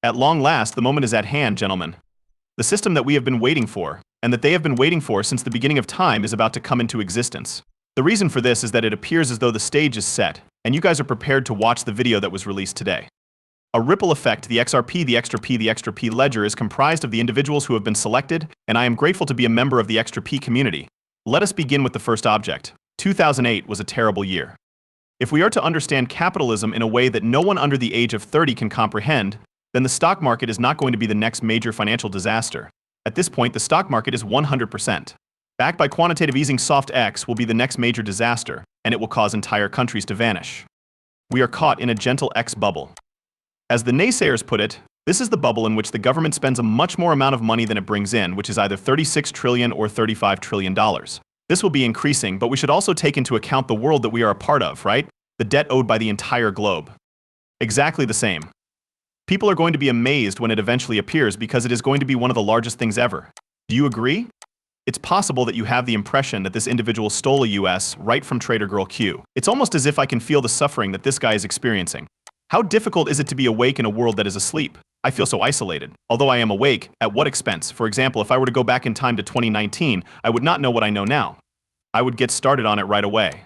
At long last, the moment is at hand, gentlemen. The system that we have been waiting for, and that they have been waiting for since the beginning of time, is about to come into existence. The reason for this is that it appears as though the stage is set, and you guys are prepared to watch the video that was released today. A ripple effect, the XRP, the XRP ledger is comprised of the individuals who have been selected, and I am grateful to be a member of the XRP community. Let us begin with the first object. 2008 was a terrible year. If we are to understand capitalism in a way that no one under the age of 30 can comprehend, then the stock market is not going to be the next major financial disaster. At this point, the stock market is 100%. Backed by quantitative easing, soft X will be the next major disaster, and it will cause entire countries to vanish. We are caught in a gentle X bubble. As the naysayers put it, this is the bubble in which the government spends a much more amount of money than it brings in, which is either $36 trillion or $35 trillion. This will be increasing, but we should also take into account the world that we are a part of, right? The debt owed by the entire globe. Exactly the same. People are going to be amazed when it eventually appears because it is going to be one of the largest things ever. Do you agree? It's possible that you have the impression that this individual stole a US right from Trader Girl Q. It's almost as if I can feel the suffering that this guy is experiencing. How difficult is it to be awake in a world that is asleep? I feel so isolated. Although I am awake, at what expense? For example, if I were to go back in time to 2019, I would not know what I know now. I would get started on it right away.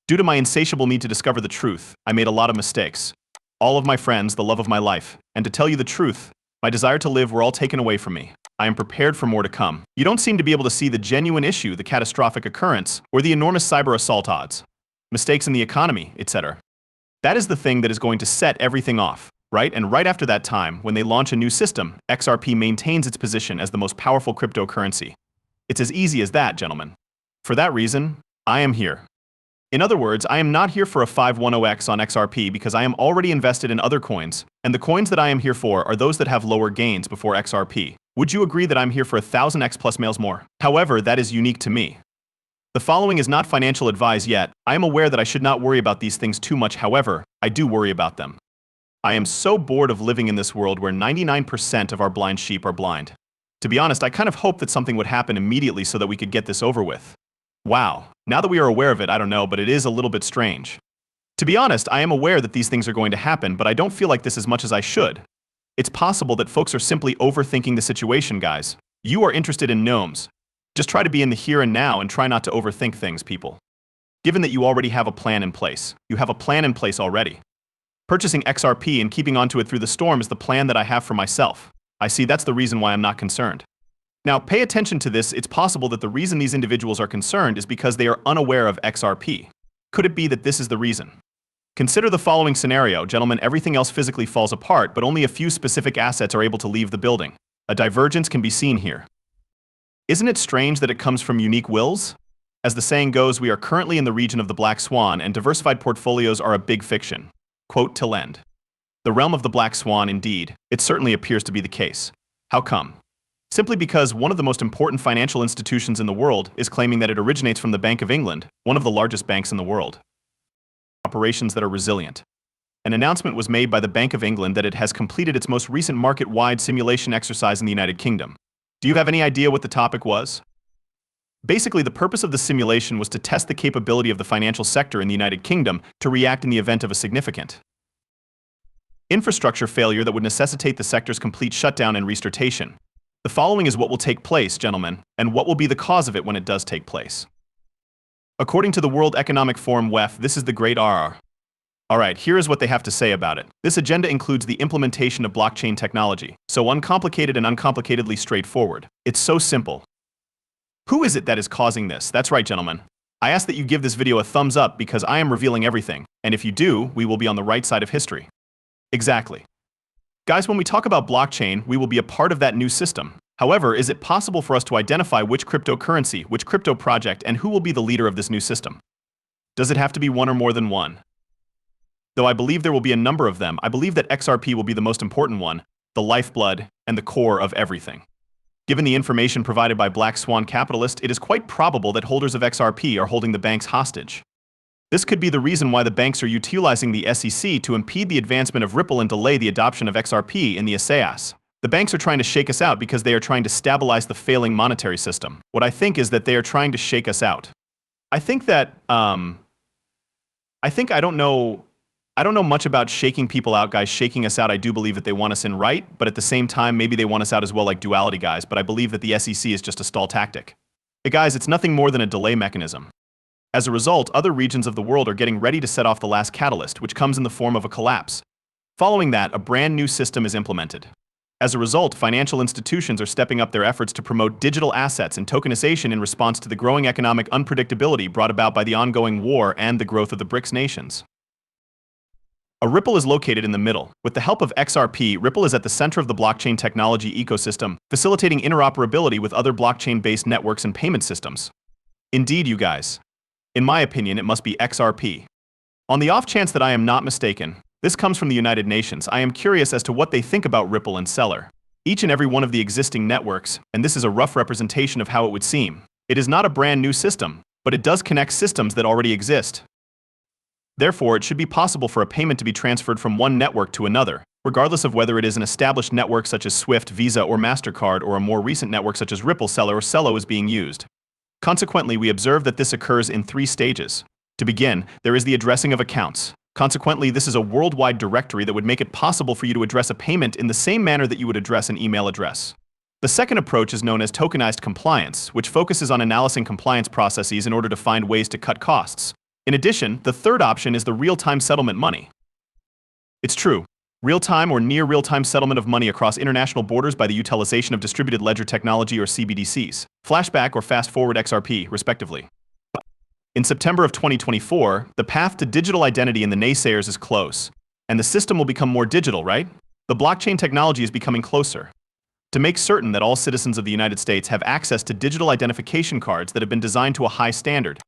Due to my insatiable need to discover the truth, I made a lot of mistakes. All of my friends, the love of my life, and to tell you the truth, my desire to live were all taken away from me. I am prepared for more to come. You don't seem to be able to see the genuine issue, the catastrophic occurrence, or the enormous cyber assault odds, mistakes in the economy, etc. That is the thing that is going to set everything off, right? And right after that time, when they launch a new system, XRP maintains its position as the most powerful cryptocurrency. It's as easy as that, gentlemen. For that reason, I am here. In other words, I am not here for a 510x on XRP because I am already invested in other coins, and the coins that I am here for are those that have lower gains before XRP. Would you agree that I'm here for 1000x plus males more? However, that is unique to me. The following is not financial advice yet. I am aware that I should not worry about these things too much, however, I do worry about them. I am so bored of living in this world where 99% of our blind sheep are blind. To be honest, I kind of hope that something would happen immediately so that we could get this over with. Wow, now that we are aware of it, I don't know, but it is a little bit strange. To be honest, I am aware that these things are going to happen, but I don't feel like this as much as I should. It's possible that folks are simply overthinking the situation, guys. You are interested in gnomes. Just try to be in the here and now and try not to overthink things, people. Given that you already have a plan in place, you have a plan in place already. Purchasing XRP and keeping onto it through the storm is the plan that I have for myself. I see that's the reason why I'm not concerned. Now, pay attention to this. It's possible that the reason these individuals are concerned is because they are unaware of XRP. Could it be that this is the reason? Consider the following scenario, gentlemen. Everything else physically falls apart, but only a few specific assets are able to leave the building. A divergence can be seen here. Isn't it strange that it comes from unique wills? As the saying goes, we are currently in the region of the black swan, and diversified portfolios are a big fiction. Quote till end. The realm of the black swan, indeed. It certainly appears to be the case. How come? Simply because one of the most important financial institutions in the world is claiming that it originates from the Bank of England, one of the largest banks in the world. Operations that are resilient. An announcement was made by the Bank of England that it has completed its most recent market-wide simulation exercise in the United Kingdom. Do you have any idea what the topic was? Basically, the purpose of the simulation was to test the capability of the financial sector in the United Kingdom to react in the event of a significant infrastructure failure that would necessitate the sector's complete shutdown and restartation. The following is what will take place, gentlemen, and what will be the cause of it when it does take place. According to the World Economic Forum WEF, this is the Great RR. Alright, here is what they have to say about it. This agenda includes the implementation of blockchain technology. So uncomplicated and uncomplicatedly straightforward. It's so simple. Who is it that is causing this? That's right, gentlemen. I ask that you give this video a thumbs up because I am revealing everything. And if you do, we will be on the right side of history. Exactly. Guys, when we talk about blockchain, we will be a part of that new system. However, is it possible for us to identify which cryptocurrency, which crypto project, and who will be the leader of this new system? Does it have to be one or more than one? Though I believe there will be a number of them, I believe that XRP will be the most important one, the lifeblood and the core of everything. Given the information provided by Black Swan Capitalist, it is quite probable that holders of XRP are holding the banks hostage. This could be the reason why the banks are utilizing the SEC to impede the advancement of Ripple and delay the adoption of XRP in the SAS. The banks are trying to shake us out because they are trying to stabilize the failing monetary system. What I think is that they are trying to shake us out. I think that, I I don't know much about shaking people out, guys. Shaking us out, I do believe that they want us in, right? But at the same time, maybe they want us out as well, like duality, guys. But I believe that the SEC is just a stall tactic. Hey, guys, it's nothing more than a delay mechanism. As a result, other regions of the world are getting ready to set off the last catalyst, which comes in the form of a collapse. Following that, a brand new system is implemented. As a result, financial institutions are stepping up their efforts to promote digital assets and tokenization in response to the growing economic unpredictability brought about by the ongoing war and the growth of the BRICS nations. A Ripple is located in the middle. With the help of XRP, Ripple is at the center of the blockchain technology ecosystem, facilitating interoperability with other blockchain-based networks and payment systems. Indeed, you guys. In my opinion, it must be XRP. On the off chance that I am not mistaken, this comes from the United Nations. I am curious as to what they think about Ripple and Stellar. Each and every one of the existing networks, and this is a rough representation of how it would seem. It is not a brand new system, but it does connect systems that already exist. Therefore, it should be possible for a payment to be transferred from one network to another, regardless of whether it is an established network such as SWIFT, Visa, or MasterCard, or a more recent network such as Ripple, Stellar, or Celo is being used. Consequently, we observe that this occurs in 3 stages. To begin, there is the addressing of accounts. Consequently, this is a worldwide directory that would make it possible for you to address a payment in the same manner that you would address an email address. The second approach is known as tokenized compliance, which focuses on analyzing compliance processes in order to find ways to cut costs. In addition, the third option is the real-time settlement money. It's true. Real-time or near real-time settlement of money across international borders by the utilization of distributed ledger technology or CBDCs, flashback or fast-forward XRP, respectively. In September of 2024, the path to digital identity in the naysayers is close, and the system will become more digital, right? The blockchain technology is becoming closer. To make certain that all citizens of the United States have access to digital identification cards that have been designed to a high standard.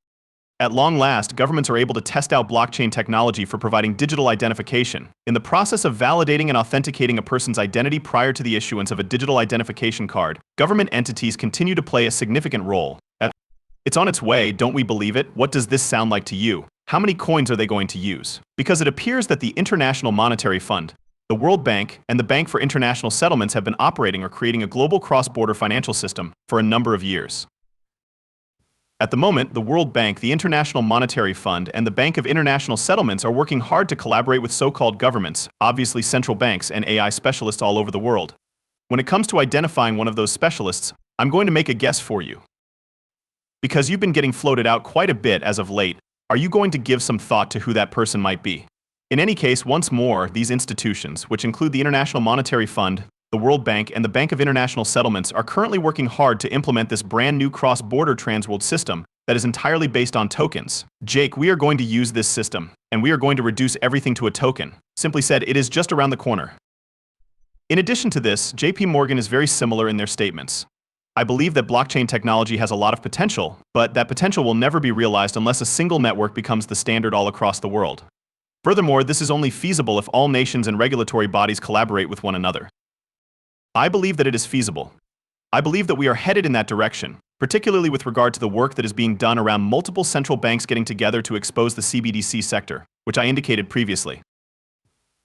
At long last, governments are able to test out blockchain technology for providing digital identification. In the process of validating and authenticating a person's identity prior to the issuance of a digital identification card, government entities continue to play a significant role. It's on its way, don't we believe it? What does this sound like to you? How many coins are they going to use? Because it appears that the International Monetary Fund, the World Bank, and the Bank for International Settlements have been operating or creating a global cross-border financial system for a number of years. At the moment, the World Bank, the International Monetary Fund, and the Bank of International Settlements are working hard to collaborate with so-called governments, obviously central banks and AI specialists all over the world. When it comes to identifying one of those specialists, I'm going to make a guess for you. Because you've been getting floated out quite a bit as of late, are you going to give some thought to who that person might be? In any case, once more, these institutions, which include the International Monetary Fund, the World Bank, and the Bank of International Settlements, are currently working hard to implement this brand new cross-border transworld system that is entirely based on tokens. Jake, we are going to use this system, and we are going to reduce everything to a token. Simply said, it is just around the corner. In addition to this, JP Morgan is very similar in their statements. I believe that blockchain technology has a lot of potential, but that potential will never be realized unless a single network becomes the standard all across the world. Furthermore, this is only feasible if all nations and regulatory bodies collaborate with one another. I believe that it is feasible. I believe that we are headed in that direction, particularly with regard to the work that is being done around multiple central banks getting together to expose the CBDC sector, which I indicated previously.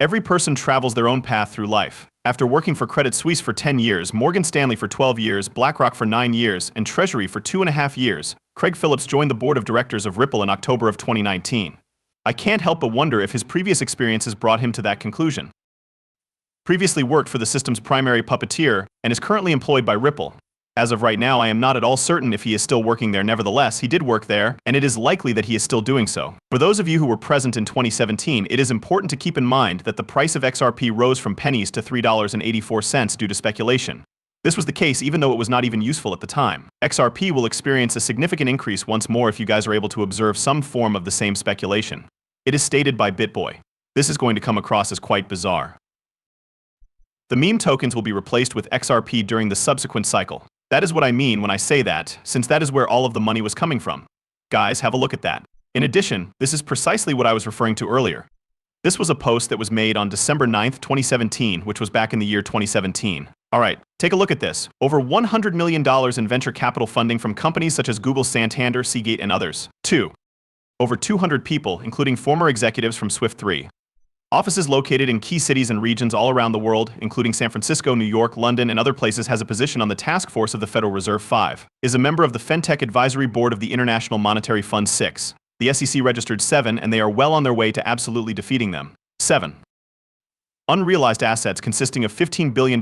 Every person travels their own path through life. After working for Credit Suisse for 10 years, Morgan Stanley for 12 years, BlackRock for 9 years, and Treasury for 2.5 years, Craig Phillips joined the board of directors of Ripple in October of 2019. I can't help but wonder if his previous experiences brought him to that conclusion. Previously worked for the system's primary puppeteer and is currently employed by Ripple. As of right now, I am not at all certain if he is still working there. Nevertheless, he did work there, and it is likely that he is still doing so. For those of you who were present in 2017, it is important to keep in mind that the price of XRP rose from pennies to $3.84 due to speculation. This was the case even though it was not even useful at the time. XRP will experience a significant increase once more if you guys are able to observe some form of the same speculation. It is stated by BitBoy. This is going to come across as quite bizarre. The meme tokens will be replaced with XRP during the subsequent cycle. That is what I mean when I say that, since that is where all of the money was coming from. Guys, have a look at that. In addition, this is precisely what I was referring to earlier. This was a post that was made on December 9th, 2017, which was back in the year 2017. Alright, take a look at this. Over $100 million in venture capital funding from companies such as Google, Santander, Seagate, and others. 2. Over 200 people, including former executives from Swift 3. Offices located in key cities and regions all around the world, including San Francisco, New York, London, and other places, has a position on the task force of the Federal Reserve. 5. Is a member of the FinTech Advisory Board of the International Monetary Fund. 6. The SEC registered 7, and they are well on their way to absolutely defeating them. 7. Unrealized assets consisting of $15 billion